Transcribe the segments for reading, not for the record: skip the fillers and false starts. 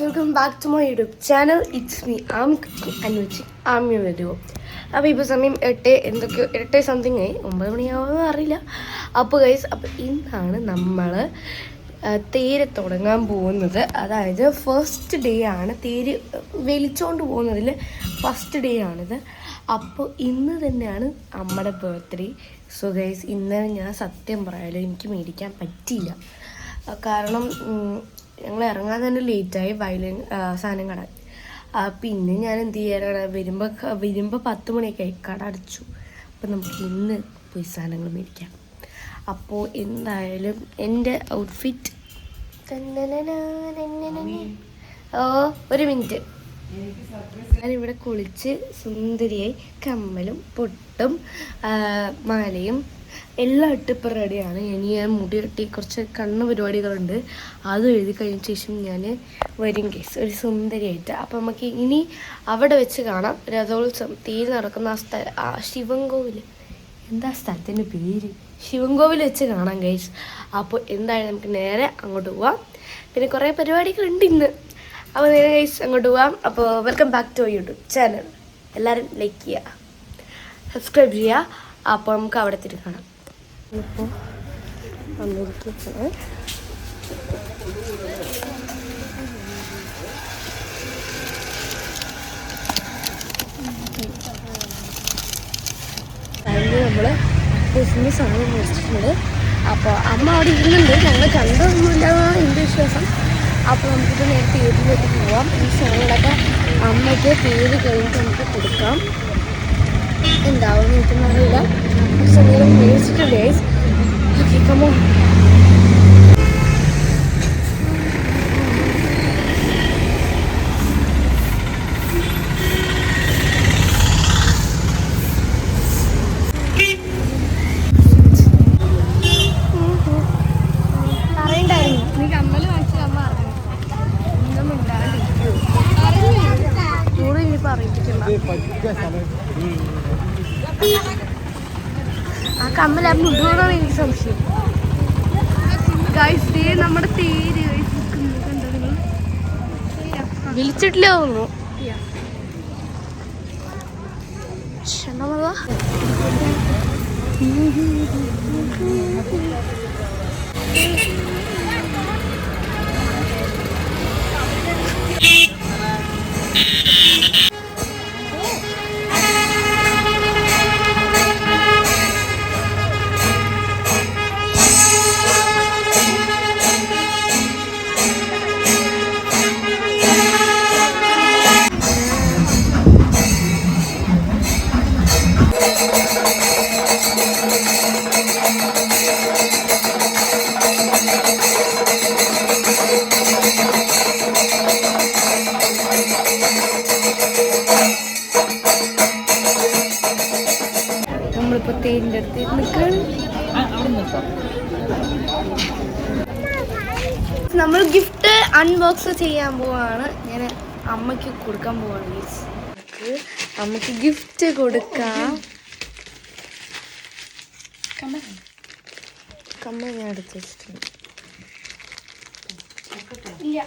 Welcome back to my YouTube channel. It's me Amiya video. അപ്പോൾ ഇപ്പോൾ സമയം 8 സംതിങ് ആയി, 9 മണിയാവുമെന്ന് അറിയില്ല. അപ്പോൾ ഗൈസ്, അപ്പോൾ ഇന്നാണ് നമ്മൾ തേര് തുടങ്ങാൻ പോകുന്നത്. അതായത് ഫസ്റ്റ് ഡേ ആണ് തേര് വലിച്ചുകൊണ്ട് പോകുന്നതിൽ ഫസ്റ്റ് ഡേ ആണിത്. അപ്പോൾ ഇന്ന് തന്നെയാണ് അമ്മയുടെ ബർത്ത്ഡേ. സോ ഗൈസ്, ഇന്ന് ഞാൻ സത്യം പറയാലോ എനിക്ക് മേടിക്കാൻ പറ്റിയില്ല. കാരണം ഞങ്ങൾ ഇറങ്ങാൻ തന്നെ ലേറ്റായി, സാധനം കട. പിന്നെ ഞാൻ എന്ത് ചെയ്യാനാണ്, വരുമ്പോൾ 10 മണിയൊക്കെ ആയി, കട അടച്ചു. അപ്പം നമുക്ക് ഇന്ന് പോയി സാധനങ്ങൾ മേടിക്കാം. അപ്പോൾ എന്തായാലും എൻ്റെ ഔട്ട്ഫിറ്റ് ഒരു മിനിറ്റ്, ഞാനിവിടെ കുളിച്ച് സുന്ദരിയായി കമ്മലും പൊട്ടും മാലയും എല്ലാം ഇട്ടിപ്പോൾ റെഡിയാണ്. ഞാൻ മുടി കെട്ടി കുറച്ച് കണ്ണ് പരിപാടികളുണ്ട്, അത് എഴുതി കഴിഞ്ഞ ശേഷം ഞാൻ വരും കേസ് ഒരു സുന്ദരിയായിട്ട്. അപ്പം നമുക്ക് ഇനി അവിടെ വെച്ച് കാണാം. രഥോത്സവം തേര് നടക്കുന്ന ആ ശിവൻകോവിൽ, എന്താ സ്ഥലത്തിൻ്റെ പേര്, ശിവൻകോവിൽ വെച്ച് കാണാം ഗൈസ്. അപ്പോൾ എന്തായാലും നമുക്ക് നേരെ അങ്ങോട്ട് പോവാം. പിന്നെ കുറേ പരിപാടികളുണ്ട് ഇന്ന്. അപ്പോൾ നേരെ ഗൈസ് അങ്ങോട്ട് പോവാം. അപ്പോൾ welcome back to YouTube channel. എല്ലാവരും ലൈക്ക് ചെയ്യുക, സബ്സ്ക്രൈബ് ചെയ്യുക. അപ്പോൾ നമുക്ക് അവിടെ തിരി കാണാം. ഇപ്പോൾ വന്നിരിക്കുകയാണ്. നമ്മൾ ബസ്സിന് സാധനം മേടിച്ചിട്ടുണ്ട്. അപ്പോൾ അമ്മ അവിടെ ഇരുന്നുണ്ട്, ഞങ്ങൾ കണ്ടൊന്നുമില്ല എൻ്റെ വിശ്വാസം. അപ്പോൾ നമുക്കിത് നേരെ തേരിലേക്ക് പോവാം. ഈ സാധനങ്ങളൊക്കെ അമ്മയ്ക്ക് തേര് കഴിഞ്ഞിട്ട് നമുക്ക് കൊടുക്കാം. എന്താവും എനിക്കൊന്നും അറിയില്ല. കുറച്ച് നേരം മേടിച്ചിട്ടുണ്ട് ഗൈസ്. Okay, come on. ആ കമ്മലാകുമ്പോൾ ഉണ്ടോന്നോ എനിക്ക് സംശയം. ഗൈസ്, ദേ നമ്മുടെ തേര് കണ്ടോ നിങ്ങൾ? വിളിച്ചിട്ടില്ല തോന്നുന്നു. ക്ഷണമതാ നമ്മളിപ്പോൾ തേരിൻ്റെ അടുത്ത് നമ്മൾ ഗിഫ്റ്റ് അൺബോക്സ് ചെയ്യാൻ പോവാണ്. ഞാൻ അമ്മയ്ക്ക് കൊടുക്കാൻ പോവാണ്. അമ്മയ്ക്ക് ഗിഫ്റ്റ് കൊടുക്കാം. കമ്മ ഞാൻ എടുത്ത് വെച്ചിട്ടുണ്ട്. ഇല്ല,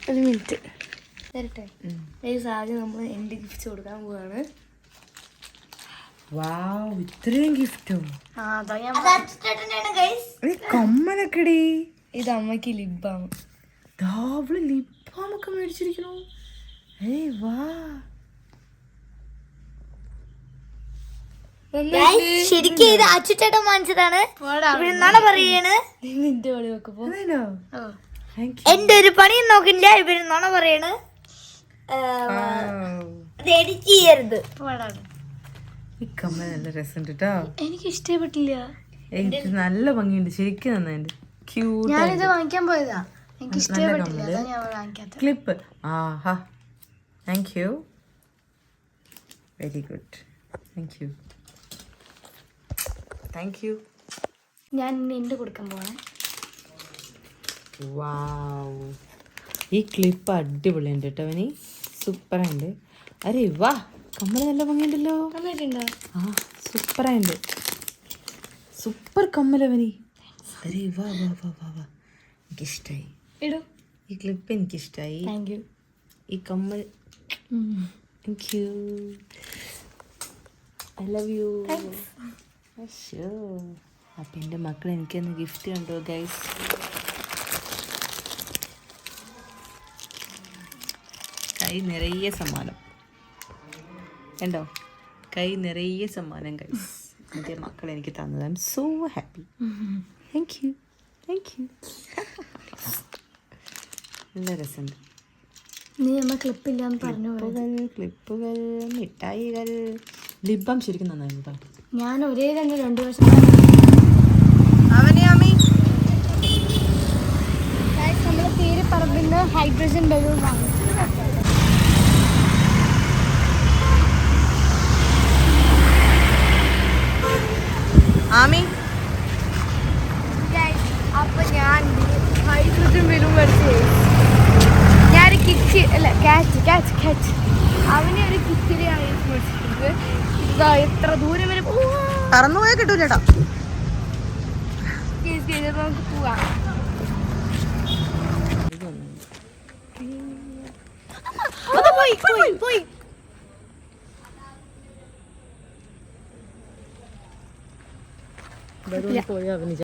ഒരു മിനിറ്റ് തരട്ടെ. ആദ്യം നമ്മൾ എൻ്റെ ഗിഫ്റ്റ് കൊടുക്കാൻ പോവാണ്. ഇത്രയും ഗിഫ്റ്റോ? കമ്മലൊക്കെടി. ഇത് അമ്മയ്ക്ക് ലിബാം. ലിബാമൊക്കെ മേടിച്ചിരിക്കണോ? ശരിക്കും ഇത് അച്ചുചേട്ടൻ വാങ്ങിച്ചതാണ്. ഇവരെന്നാണ് പറയാണ്, എന്റെ ഒരു പണിയും നോക്കില്ല. ഇവരെന്നാണ് പറയാണ്, എഡിറ്റ് ചെയ്യരുത്. നല്ല രസമുണ്ട് കേട്ടോ. എനിക്ക് ഇഷ്ടപ്പെട്ടില്ല. എനിക്ക് നല്ല ഭംഗിയുണ്ട്, ശരിക്കും നന്നായിട്ട്. ഞാനിത് വാങ്ങിക്കാൻ പോയതാ, എനിക്ക് ഇഷ്ടപ്പെട്ടില്ല. Clip. Aaha, thank you, very good, thank you, thank you. ഞാൻ എൻ്റെ കൊടുക്കാൻ പോവാണ്. വാവ്, ഈ ക്ലിപ്പ് അടിപൊളിയുണ്ട് കേട്ടോ അവനി, സൂപ്പറായിട്ട്. അരെ വാ, കമ്മൽ നല്ല ഭംഗിയുണ്ടല്ലോ. ആ, സൂപ്പറായിട്ട്, സൂപ്പർ കമ്മലവനി. അരെ വാ വാ വാ വാ വാ, എനിക്കിഷ്ടായി. ഇടൂ. ഈ ക്ലിപ്പ് എനിക്കിഷ്ടമായി. Thank you. ഈ കമ്മൽ thank you. I love you. അപ്പം എൻ്റെ മക്കൾ എനിക്കൊന്ന് ഗിഫ്റ്റ് കണ്ടോ ഗൈസ്. കൈ നിറയെ സമ്മാനം കണ്ടോ, കൈ നിറയെ സമ്മാനം ഗൈസ്. എൻ്റെ മക്കൾ എനിക്ക് തന്നത്. I M so happy. Thank you, thank you. നല്ല രസമുണ്ട്. നീ അമ്മ ക്ലിപ്പില്ലാന്ന് പറഞ്ഞു. ക്ലിപ്പുകൾ, മിഠായികൾ, ലിബാം ശരിക്കും നന്നായിരുന്നു കേട്ടോ. ഞാൻ ഒരേ തന്നെ 2 വർഷം നമ്മളെ പേര് പറമ്പിന്ന് ഹൈഡ്രജൻ ബലൂൺ വാങ്ങി. അപ്പൊ ഞാൻ ഹൈഡ്രജൻ ബലൂൺ മേടിച്ചു. ഞാനൊരു കിറ്റ് അല്ല ക്യാച്ച് അവനെ ഒരു കിറ്റിലാണ് മേടിച്ചിട്ടുണ്ട്. ഇതാ എത്ര ദൂരം വരെ പറന്നുപോയാൽ കിട്ടൂലട്ടോ. നമുക്ക് പോവാം. പോയി അവന്